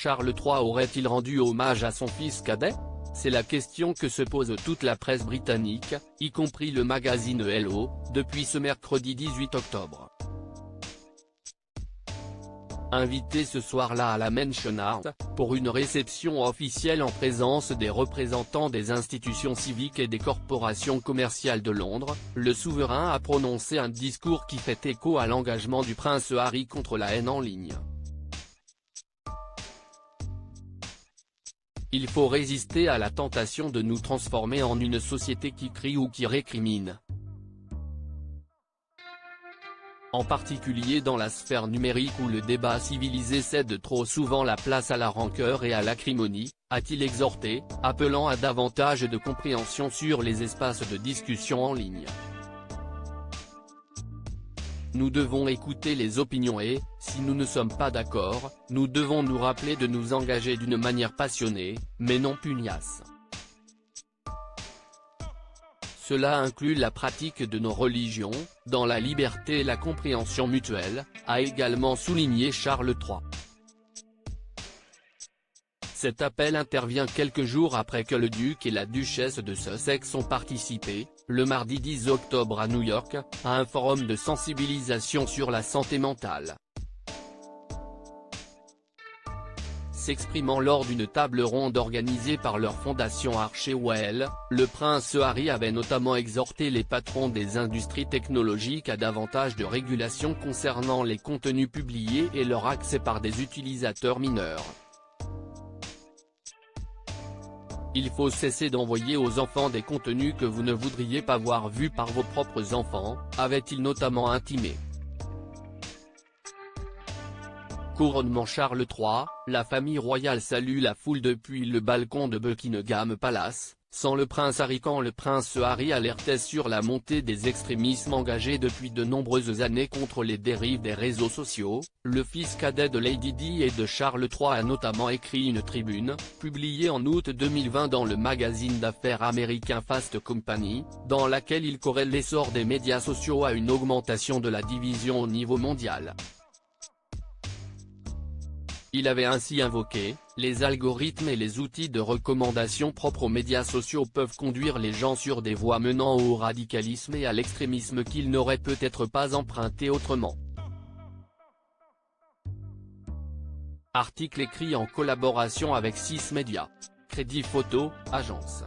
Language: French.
Charles III aurait-il rendu hommage à son fils cadet? C'est la question que se pose toute la presse britannique, y compris le magazine Hello, depuis ce mercredi 18 octobre. Invité ce soir-là à la Mansion House, pour une réception officielle en présence des représentants des institutions civiques et des corporations commerciales de Londres, le souverain a prononcé un discours qui fait écho à l'engagement du prince Harry contre la haine en ligne. Il faut résister à la tentation de nous transformer en une société qui crie ou qui récrimine. En particulier dans la sphère numérique où le débat civilisé cède trop souvent la place à la rancœur et à l'acrimonie, a-t-il exhorté, appelant à davantage de compréhension sur les espaces de discussion en ligne. Nous devons écouter les opinions et, si nous ne sommes pas d'accord, nous devons nous rappeler de nous engager d'une manière passionnée, mais non pugnace. Cela inclut la pratique de nos religions, dans la liberté et la compréhension mutuelle, a également souligné Charles III. Cet appel intervient quelques jours après que le duc et la duchesse de Sussex ont participé, le mardi 10 octobre à New York, à un forum de sensibilisation sur la santé mentale. S'exprimant lors d'une table ronde organisée par leur fondation Archewell, le prince Harry avait notamment exhorté les patrons des industries technologiques à davantage de régulation concernant les contenus publiés et leur accès par des utilisateurs mineurs. Il faut cesser d'envoyer aux enfants des contenus que vous ne voudriez pas voir vus par vos propres enfants, avait-il notamment intimé. Couronnement Charles III, la famille royale salue la foule depuis le balcon de Buckingham Palace, sans le prince Harry. Quand le prince Harry alertait sur la montée des extrémismes engagés depuis de nombreuses années contre les dérives des réseaux sociaux, le fils cadet de Lady Di et de Charles III a notamment écrit une tribune, publiée en août 2020 dans le magazine d'affaires américain Fast Company, dans laquelle il corrèle l'essor des médias sociaux à une augmentation de la division au niveau mondial. Il avait ainsi invoqué, les algorithmes et les outils de recommandation propres aux médias sociaux peuvent conduire les gens sur des voies menant au radicalisme et à l'extrémisme qu'ils n'auraient peut-être pas emprunté autrement. Article écrit en collaboration avec 6 médias. Crédit Photo, agence.